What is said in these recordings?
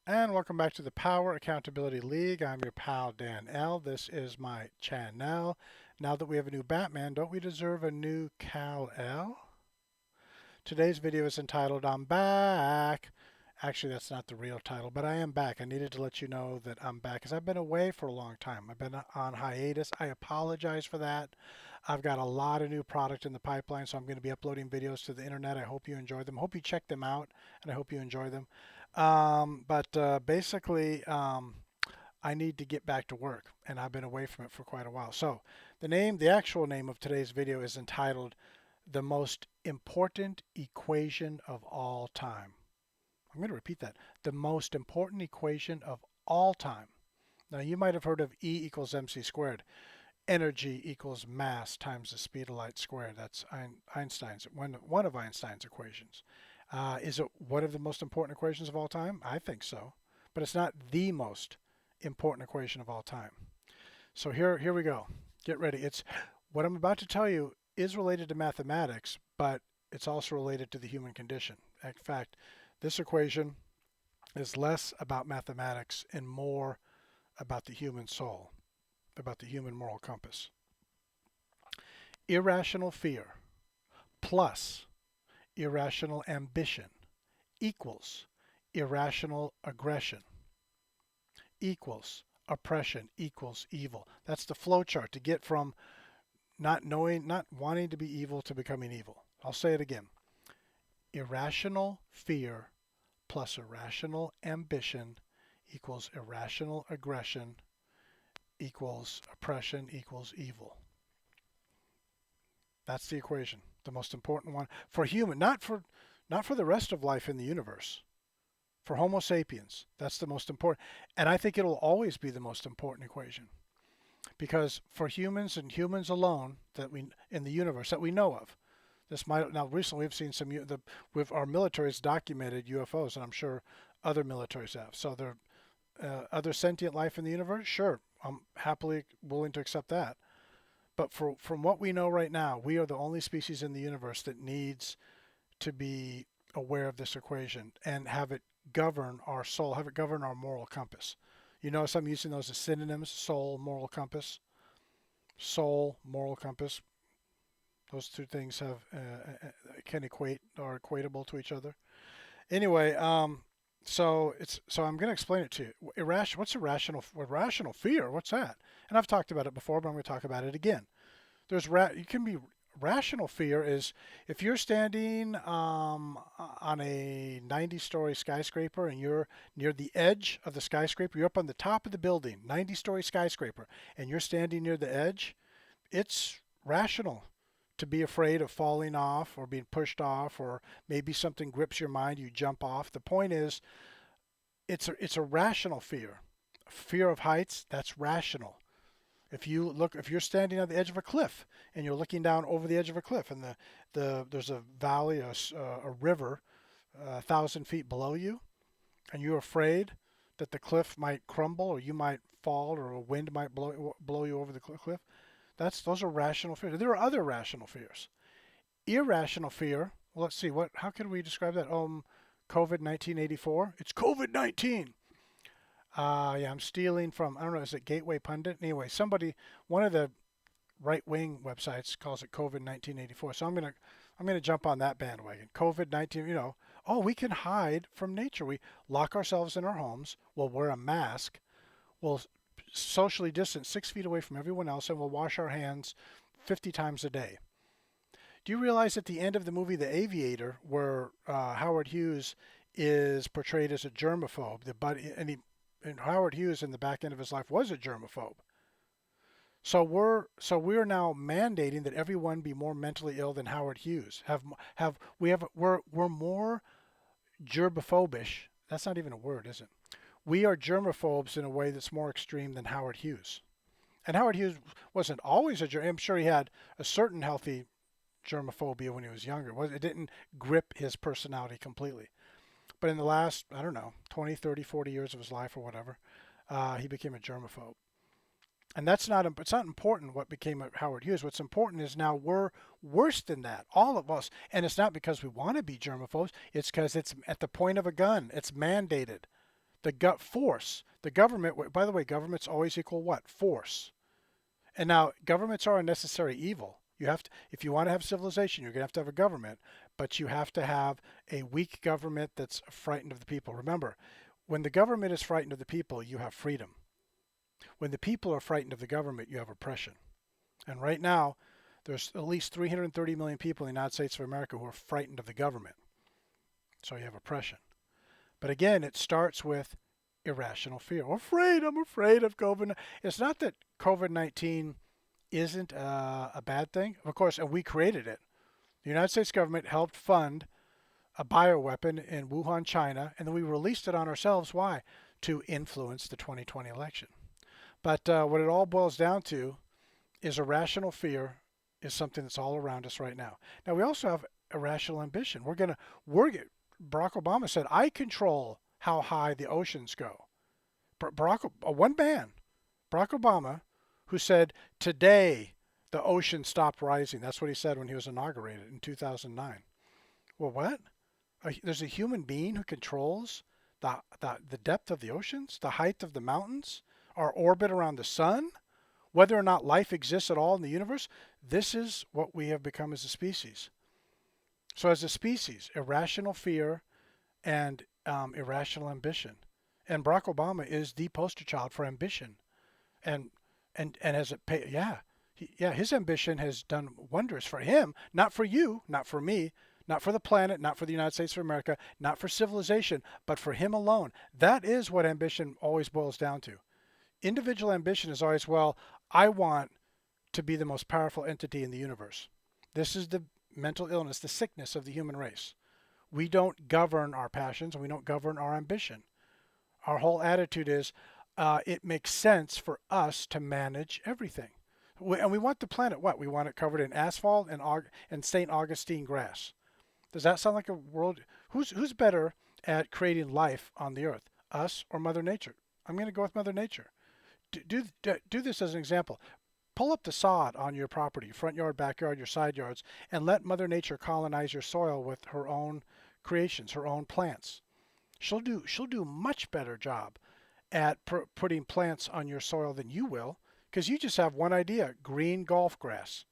And welcome back to the Power Accountability League. I'm your pal Dan L. This is my channel. Now that we have a new Batman, don't we deserve a new Kal-El? Today's video is entitled I'm Back. Actually, that's not the real title, but I am back. I needed to let you know that I'm back because I've been away for a long time. I've been on hiatus. I apologize for that. I've got a lot of new product in the pipeline, so I'm going to be uploading videos to the internet. I hope you enjoy them. Hope you check them out, and I hope you enjoy them. Basically, I need to get back to work, and I've been away from it for quite a while. So, the actual name of today's video is entitled "The Most Important Equation of All Time." I'm going to repeat that. The most important equation of all time. Now, you might have heard of E equals mc squared. Energy equals mass times the speed of light squared. That's Einstein's one of Einstein's equations. Is it one of the most important equations of all time? I think so, but it's not the most important equation of all time. So here we go. Get ready. It's what I'm about to tell you is related to mathematics, but it's also related to the human condition. In fact, this equation is less about mathematics and more about the human soul, about the human moral compass. Irrational fear plus irrational ambition equals irrational aggression equals oppression equals evil. That's the flow chart to get from not wanting to be evil to becoming evil. I'll say it again. Irrational fear plus irrational ambition equals irrational aggression equals oppression equals evil. That's the equation, the most important one for human, not for the rest of life in the universe. For Homo sapiens, that's the most important, and I think it'll always be the most important equation because for humans and humans alone that we in the universe that we know of, this might now recently we've seen with our military's documented UFOs, and I'm sure other militaries have. So there other sentient life in the universe, sure, I'm happily willing to accept that. But from what we know right now, we are the only species in the universe that needs to be aware of this equation and have it govern our soul, have it govern our moral compass. You notice I'm using those as synonyms: soul, moral compass. Soul, moral compass. Those two things can equate or equatable to each other. Anyway, so I'm going to explain it to you. What's irrational fear? What's that? And I've talked about it before, but I'm going to talk about it again. You can be rational fear is if you're standing on a 90-story skyscraper and you're near the edge of the skyscraper, you're up on the top of the building, 90-story skyscraper, and you're standing near the edge, it's rational to be afraid of falling off or being pushed off, or maybe something grips your mind, you jump off. The point is, it's a rational fear. Fear of heights, that's rational. If you're standing on the edge of a cliff and you're looking down over the edge of a cliff, and there's a valley, a river, 1,000 feet below you, and you're afraid that the cliff might crumble or you might fall or a wind might blow you over the cliff, those are rational fears. There are other rational fears. Irrational fear. Well, let's see. How can we describe that? COVID 1984. It's COVID 19. Yeah, I'm stealing from, I don't know, is it Gateway Pundit? Anyway, one of the right wing websites calls it COVID 1984. So I'm gonna jump on that bandwagon. COVID 19. Oh, we can hide from nature. We lock ourselves in our homes. We'll wear a mask. We'll socially distance 6 feet away from everyone else, and we'll wash our hands 50 times a day. Do you realize at the end of the movie The Aviator, where Howard Hughes is portrayed as a germaphobe, and Howard Hughes in the back end of his life was a germaphobe. So we're now mandating that everyone be more mentally ill than Howard Hughes. We're more germophobish. That's not even a word, is it? We are germaphobes in a way that's more extreme than Howard Hughes. And Howard Hughes wasn't always a germ. I'm sure he had a certain healthy germophobia when he was younger. It didn't grip his personality completely. But in the last, I don't know, 20, 30, 40 years of his life or whatever, he became a germaphobe. And it's not important what became of Howard Hughes. What's important is now we're worse than that, all of us. And it's not because we want to be germaphobes. It's because it's at the point of a gun. It's mandated. The gut force. The government, by the way, governments always equal what? Force. And now governments are a necessary evil. You have to, if you want to have civilization, you're going to have a government, but you have to have a weak government that's frightened of the people. Remember, when the government is frightened of the people, you have freedom. When the people are frightened of the government, you have oppression. And right now, there's at least 330 million people in the United States of America who are frightened of the government. So you have oppression. But again, it starts with irrational fear. I'm afraid of COVID. It's not that COVID-19 isn't a bad thing. Of course, and we created it. The United States government helped fund a bioweapon in Wuhan, China, and then we released it on ourselves. Why? To influence the 2020 election. But what it all boils down to is irrational fear is something that's all around us right now. Now, we also have irrational ambition. Barack Obama said, I control how high the oceans go. One man, Barack Obama, who said, today the ocean stopped rising. That's what he said when he was inaugurated in 2009. Well, what? There's a human being who controls the depth of the oceans, the height of the mountains, our orbit around the sun, whether or not life exists at all in the universe. This is what we have become as a species. So as a species, irrational fear and irrational ambition. And Barack Obama is the poster child for ambition. And has it paid? Yeah, his ambition has done wonders for him, not for you, not for me, not for the planet, not for the United States of America, not for civilization, but for him alone. That is what ambition always boils down to. Individual ambition is always, well, I want to be the most powerful entity in the universe. This is the mental illness, the sickness of the human race. We don't govern our passions and we don't govern our ambition. Our whole attitude is it makes sense for us to manage everything. And we want the planet what? We want it covered in asphalt and St. Augustine grass. Does that sound like a world? Who's better at creating life on the earth, us or Mother Nature? I'm going to go with Mother Nature. Do this as an example. Pull up the sod on your property, front yard, backyard, your side yards, and let Mother Nature colonize your soil with her own creations, her own plants. She'll do much better job at putting plants on your soil than you will, because you just have one idea: green golf grass,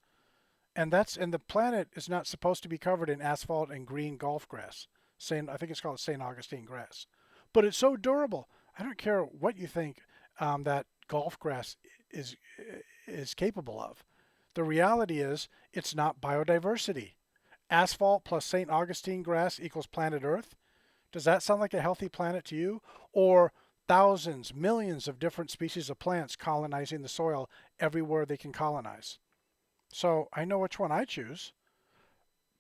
and the planet is not supposed to be covered in asphalt and green golf grass. I think it's called St. Augustine grass, but it's so durable. I don't care what you think that golf grass is capable of. The reality is it's not biodiversity. Asphalt plus St. Augustine grass equals planet Earth. Does that sound like a healthy planet to you? Or thousands, millions of different species of plants colonizing the soil everywhere they can colonize? So I know which one I choose.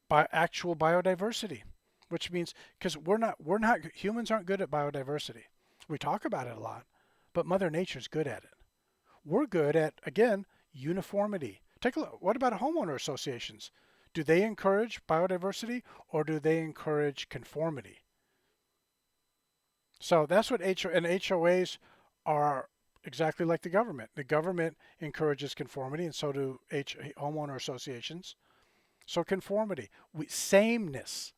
By actual biodiversity, which means, because humans aren't good at biodiversity. We talk about it a lot, but Mother Nature's good at it. We're good at, again, uniformity. Take a look. What about homeowner associations? Do they encourage biodiversity or do they encourage conformity? So that's what HOAs are exactly like the government. The government encourages conformity, and so do homeowner associations. So conformity, sameness.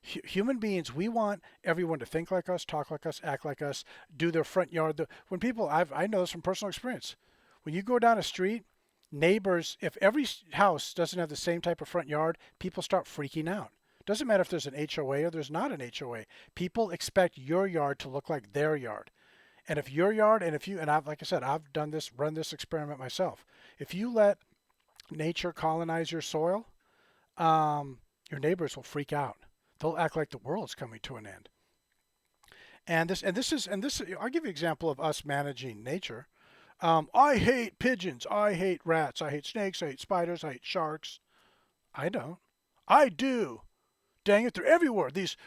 Human beings, we want everyone to think like us, talk like us, act like us, do their front yard. When people, I know this from personal experience. When you go down a street, neighbors, if every house doesn't have the same type of front yard, people start freaking out. Doesn't matter if there's an HOA or there's not an HOA. People expect your yard to look like their yard. And if your yard, like I said, I've run this experiment myself. If you let nature colonize your soil, your neighbors will freak out. They'll act like the world's coming to an end. And this, I'll give you an example of us managing nature. I hate pigeons. I hate rats. I hate snakes. I hate spiders. I hate sharks. I don't. I do. Dang it, they're everywhere. These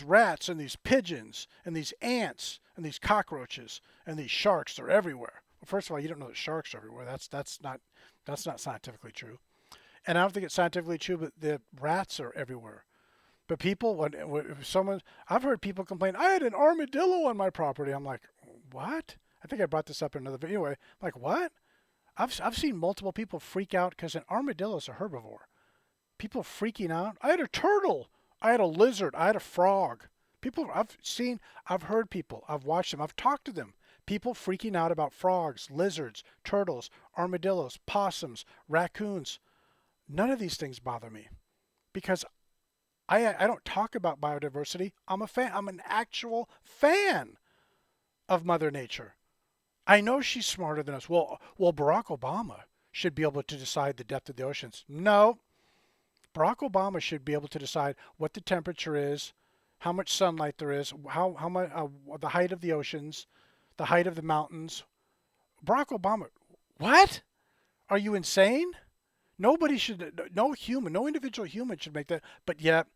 rats and these pigeons and these ants and these cockroaches and these sharks, they're everywhere. Well, first of all, you don't know that sharks are everywhere. That's not scientifically true. And I don't think it's scientifically true, but the rats are everywhere. But people, I've heard people complain, I had an armadillo on my property. I'm like, what? I think I brought this up in another video. Anyway, I'm like, what? I've seen multiple people freak out because an armadillo is a herbivore. People freaking out. I had a turtle. I had a lizard. I had a frog. People I've heard people, I've watched them, I've talked to them. People freaking out about frogs, lizards, turtles, armadillos, possums, raccoons. None of these things bother me because I don't talk about biodiversity. I'm a fan. I'm an actual fan of Mother Nature. I know she's smarter than us. Well, Barack Obama should be able to decide the depth of the oceans. No, Barack Obama should be able to decide what the temperature is, how much sunlight there is, how much the height of the oceans, the height of the mountains. Barack Obama, what? Are you insane? Nobody should, no human, no individual human should make that. But yet,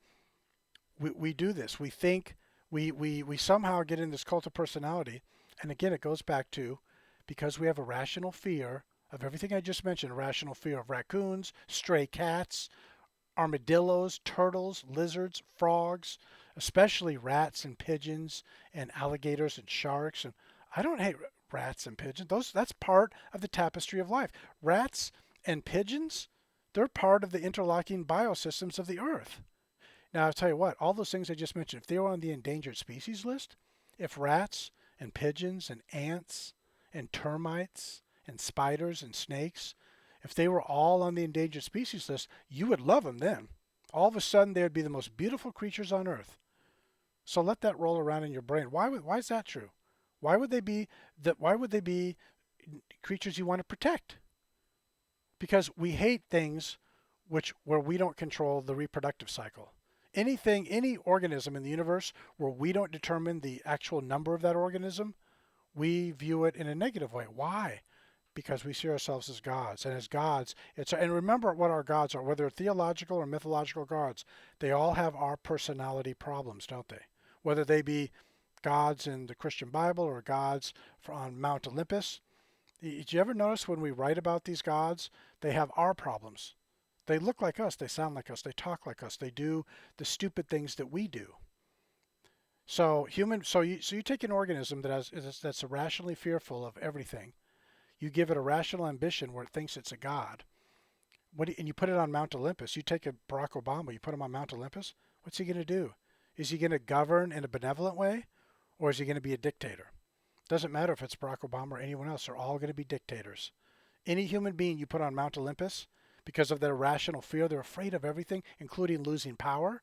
we do this. We think, we somehow get in this cult of personality. And again, it goes back to because we have a rational fear of everything I just mentioned, a rational fear of raccoons, stray cats, armadillos, turtles, lizards, frogs, especially rats and pigeons and alligators and sharks. And I don't hate rats and pigeons. That's part of the tapestry of life. Rats and pigeons, they're part of the interlocking biosystems of the earth. Now, I'll tell you what, all those things I just mentioned, if they were on the endangered species list, if rats and pigeons and ants and termites and spiders and snakes, if they were all on the endangered species list, you would love them then. All of a sudden, they would be the most beautiful creatures on earth. So let that roll around in your brain. Why is that true? Why would they be creatures you want to protect? Because we hate things where we don't control the reproductive cycle. Any organism in the universe where we don't determine the actual number of that organism, we view it in a negative way. Why? Because we see ourselves as gods. And as gods, and remember what our gods are, whether theological or mythological gods, they all have our personality problems, don't they? Whether they be gods in the Christian Bible or gods on Mount Olympus. Did you ever notice when we write about these gods, they have our problems? They look like us, they sound like us, they talk like us, they do the stupid things that we do. So you take an organism that's irrationally fearful of everything. You give it a rational ambition where it thinks it's a god. And you put it on Mount Olympus. You take a Barack Obama, you put him on Mount Olympus. What's he going to do? Is he going to govern in a benevolent way, or is he going to be a dictator? Doesn't matter if it's Barack Obama or anyone else. They're all going to be dictators. Any human being you put on Mount Olympus, because of their irrational fear, they're afraid of everything, including losing power,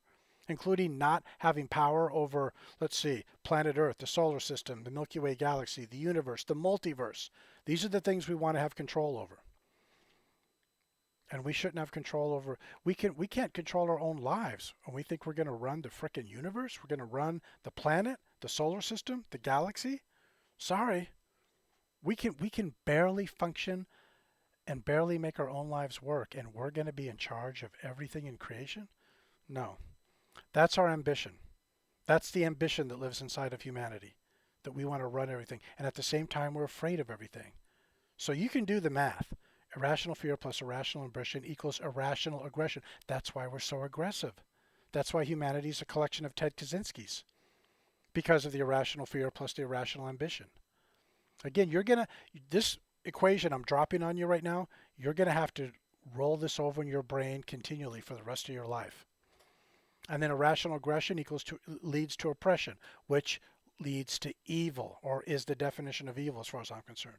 including not having power over, let's see, planet Earth, the solar system, the Milky Way galaxy, the universe, the multiverse. These are the things we want to have control over. And we shouldn't have control over, we can't control our own lives. And we think we're going to run the frickin' universe? We're going to run the planet, the solar system, the galaxy? Sorry. We can barely function and barely make our own lives work, and we're going to be in charge of everything in creation? No. That's our ambition. That's the ambition that lives inside of humanity, that we want to run everything. And at the same time, we're afraid of everything. So you can do the math. Irrational fear plus irrational ambition equals irrational aggression. That's why we're so aggressive. That's why humanity is a collection of Ted Kaczynskis, because of the irrational fear plus the irrational ambition. Again, this equation I'm dropping on you right now, you're going to have to roll this over in your brain continually for the rest of your life. And then irrational aggression leads to oppression, which leads to evil, or is the definition of evil as far as I'm concerned.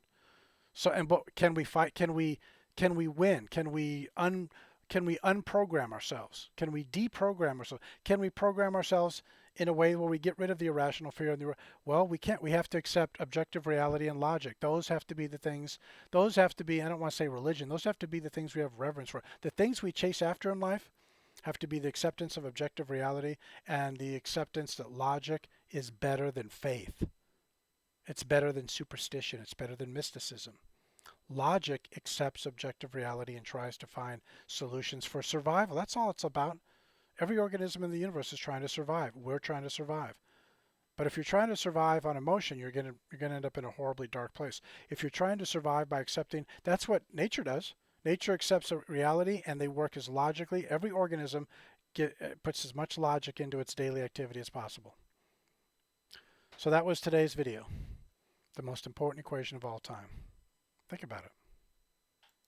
So, but can we fight? Can we win? Can we unprogram ourselves? Can we deprogram ourselves? Can we program ourselves in a way where we get rid of the irrational fear? Well, we can't. We have to accept objective reality and logic. Those have to be the things. Those have to be, I don't want to say religion. Those have to be the things we have reverence for. The things we chase after in life have to be the acceptance of objective reality and the acceptance that logic is better than faith. It's better than superstition. It's better than mysticism. Logic accepts objective reality and tries to find solutions for survival. That's all it's about. Every organism in the universe is trying to survive. We're trying to survive. But if you're trying to survive on emotion, you're going to end up in a horribly dark place. If you're trying to survive by accepting, that's what nature does. Nature accepts a reality, and they work as logically. Every organism puts as much logic into its daily activity as possible. So that was today's video. The most important equation of all time. Think about it.